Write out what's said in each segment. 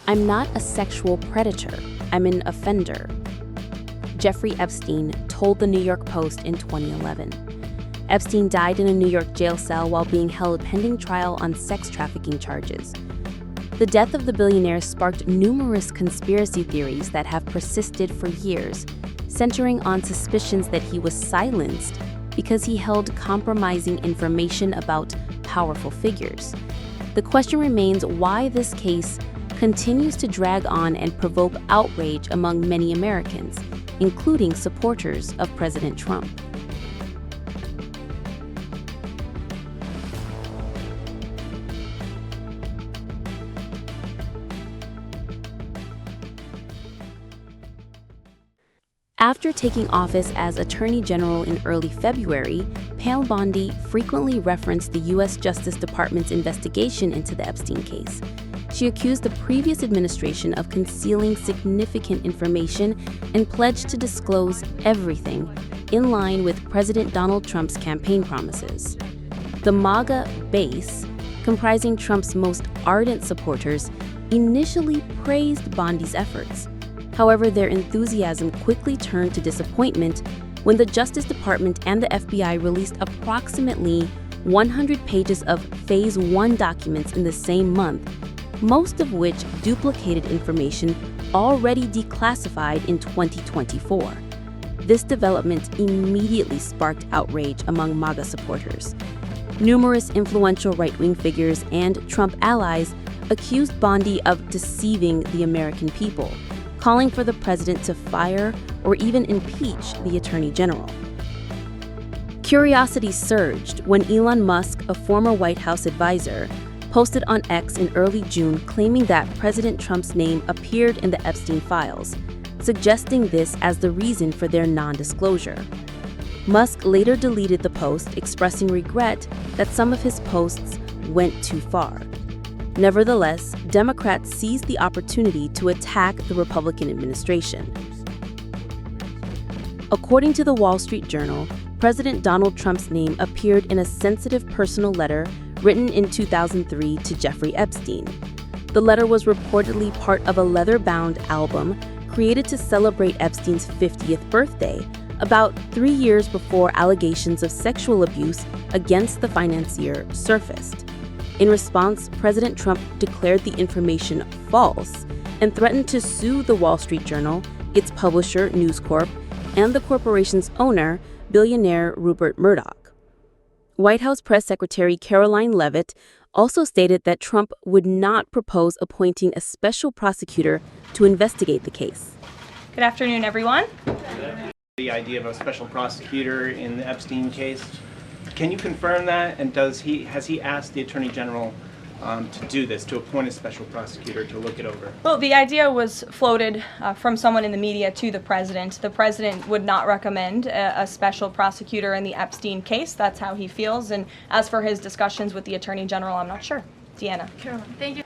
"I'm not a sexual predator, I'm an offender," Jeffrey Epstein told the New York Post in 2011. Epstein died in a New York jail cell while being held pending trial on sex trafficking charges. The death of the billionaire sparked numerous conspiracy theories that have persisted for years, centering on suspicions that he was silenced because he held compromising information about powerful figures. The question remains why this case continues to drag on and provoke outrage among many Americans, including supporters of President Trump. After taking office as Attorney General in early February, Pam Bondi frequently referenced the U.S. Justice Department's investigation into the Epstein case. She accused the previous administration of concealing significant information and pledged to disclose everything, in line with President Donald Trump's campaign promises. The MAGA base, comprising Trump's most ardent supporters, initially praised Bondi's efforts. However, their enthusiasm quickly turned to disappointment when the Justice Department and the FBI released approximately 100 pages of Phase 1 documents in the same month, most of which duplicated information already declassified in 2024. This development immediately sparked outrage among MAGA supporters. Numerous influential right-wing figures and Trump allies accused Bondi of deceiving the American people, calling for the president to fire or even impeach the Attorney General. Curiosity surged when Elon Musk, a former White House advisor, posted on X in early June claiming that President Trump's name appeared in the Epstein files, suggesting this as the reason for their non-disclosure. Musk later deleted the post, expressing regret that some of his posts went too far. Nevertheless, Democrats seized the opportunity to attack the Republican administration. According to the Wall Street Journal, President Donald Trump's name appeared in a sensitive personal letter written in 2003 to Jeffrey Epstein. The letter was reportedly part of a leather-bound album created to celebrate Epstein's 50th birthday, about 3 years before allegations of sexual abuse against the financier surfaced. In response, President Trump declared the information false and threatened to sue the Wall Street Journal, its publisher, News Corp, and the corporation's owner, billionaire Rupert Murdoch. White House Press Secretary Caroline Leavitt also stated that Trump would not propose appointing a special prosecutor to investigate the case. Good afternoon, everyone. The idea of a special prosecutor in the Epstein case. Can you confirm that? And has he asked the Attorney General to do this, to appoint a special prosecutor to look it over? Well, the idea was floated from someone in the media to the president. The president would not recommend a special prosecutor in the Epstein case. That's how he feels. And as for his discussions with the Attorney General, I'm not sure. Deanna. Caroline, thank you.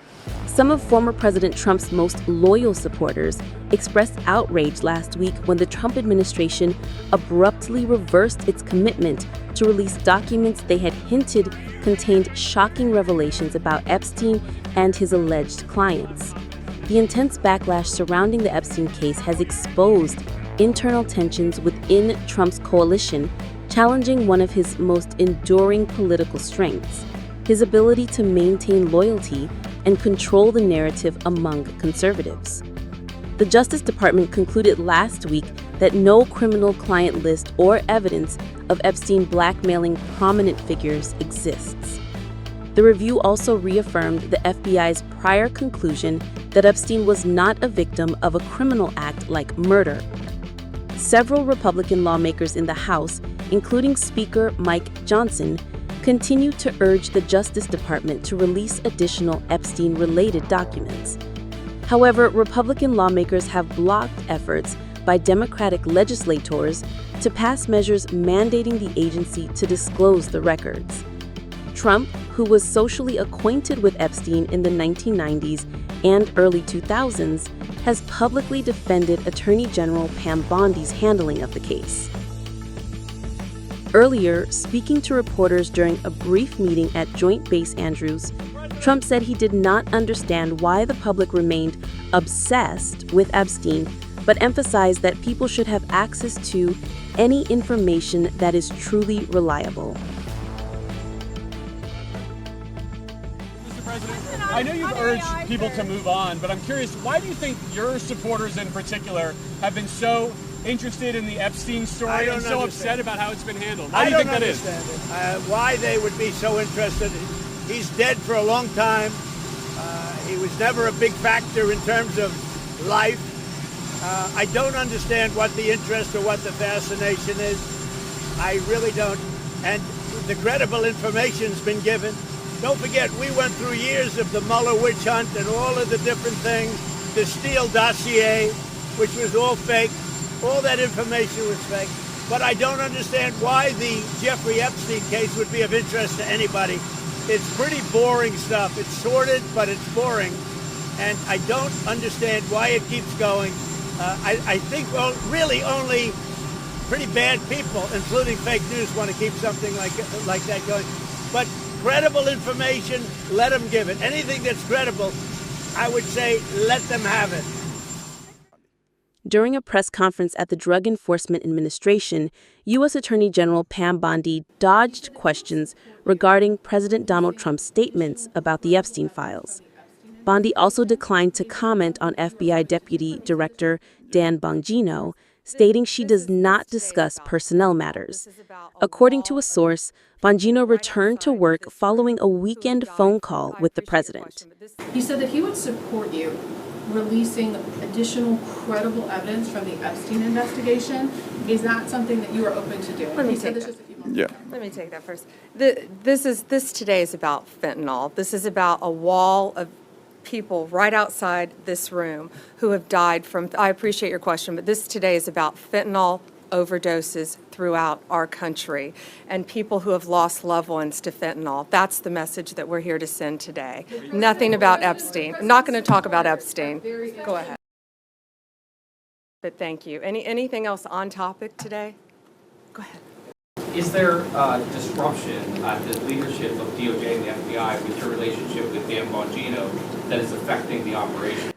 Some of former President Trump's most loyal supporters expressed outrage last week when the Trump administration abruptly reversed its commitment to release documents they had hinted contained shocking revelations about Epstein and his alleged clients. The intense backlash surrounding the Epstein case has exposed internal tensions within Trump's coalition, challenging one of his most enduring political strengths, his ability to maintain loyalty and control the narrative among conservatives. The Justice Department concluded last week that no criminal client list or evidence of Epstein blackmailing prominent figures exists. The review also reaffirmed the FBI's prior conclusion that Epstein was not a victim of a criminal act like murder. Several Republican lawmakers in the House, including Speaker Mike Johnson, continue to urge the Justice Department to release additional Epstein-related documents. However, Republican lawmakers have blocked efforts by Democratic legislators to pass measures mandating the agency to disclose the records. Trump, who was socially acquainted with Epstein in the 1990s and early 2000s, has publicly defended Attorney General Pam Bondi's handling of the case. Earlier, speaking to reporters during a brief meeting at Joint Base Andrews, Trump said he did not understand why the public remained obsessed with Epstein, but emphasized that people should have access to any information that is truly reliable. Mr. President, I know you've urged people to move on, but I'm curious, why do you think your supporters in particular have been so interested in the Epstein story and so upset about how it's been handled? Why do you think that is? Why they would be so interested. He's dead for a long time. He was never a big factor in terms of life. I don't understand what the interest or what the fascination is. I really don't. And the credible information's been given. Don't forget, we went through years of the Mueller witch hunt and all of the different things, the Steele dossier, which was all fake. All that information was fake. But I don't understand why the Jeffrey Epstein case would be of interest to anybody. It's pretty boring stuff. It's sordid, but it's boring. And I don't understand why it keeps going. I think, well, really only pretty bad people, including fake news, want to keep something like that going. But credible information, let them give it. Anything that's credible, I would say, let them have it. During a press conference at the Drug Enforcement Administration, U.S. Attorney General Pam Bondi dodged questions regarding President Donald Trump's statements about the Epstein files. Bondi also declined to comment on FBI Deputy Director Dan Bongino, stating she does not discuss personnel matters. According to a source, Bongino returned to work following a weekend phone call with the president. He said that he would support you releasing additional credible evidence from the Epstein investigation. Is that something that you are open to doing? Let me take that first. This today is about fentanyl. This is about a wall of people right outside this room who have died from, I appreciate your question, but this today is about fentanyl overdoses throughout our country and people who have lost loved ones to fentanyl. That's the message that we're here to send today. Nothing about Epstein. I'm not going to talk about Epstein. Go ahead. But thank you. Anything else on topic today? Go ahead. Is there disruption at the leadership of DOJ and the FBI with your relationship with Dan Bongino that is affecting the operation?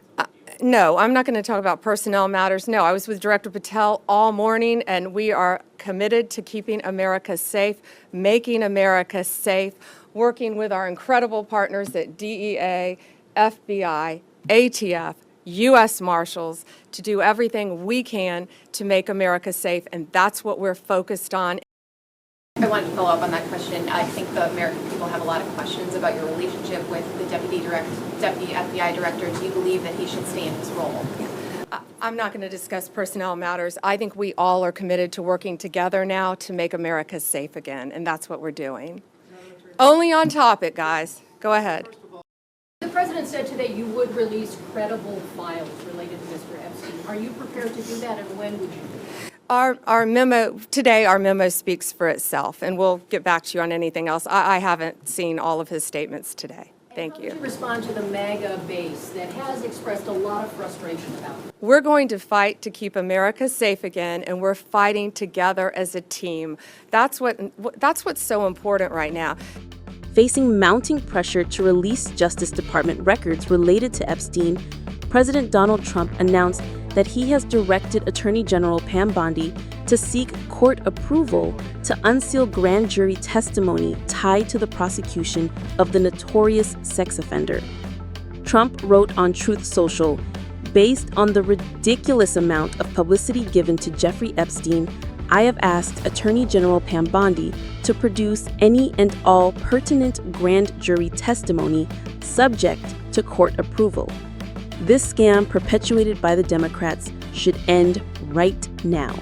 No, I'm not going to talk about personnel matters. No, I was with Director Patel all morning, and we are committed to keeping America safe, making America safe, working with our incredible partners at DEA, FBI, ATF, U.S. Marshals to do everything we can to make America safe, and that's what we're focused on. I wanted to follow up on that question. I think the American people have a lot of questions about your relationship with the Deputy FBI Director. Do you believe that he should stay in his role? I'm not going to discuss personnel matters. I think we all are committed to working together now to make America safe again, and that's what we're doing. Only on topic, guys. Go ahead. The president said today you would release credible files related to Mr. Epstein. Are you prepared to do that, and when would you do that? Our memo speaks for itself, and we'll get back to you on anything else. I haven't seen all of his statements today. Thank you. How would you respond to the MAGA base that has expressed a lot of frustration about it? We're going to fight to keep America safe again, and we're fighting together as a team. That's what's so important right now. Facing mounting pressure to release Justice Department records related to Epstein, President Donald Trump announced that he has directed Attorney General Pam Bondi to seek court approval to unseal grand jury testimony tied to the prosecution of the notorious sex offender. Trump wrote on Truth Social, "Based on the ridiculous amount of publicity given to Jeffrey Epstein, I have asked Attorney General Pam Bondi to produce any and all pertinent grand jury testimony subject to court approval. This scam perpetuated by the Democrats should end right now."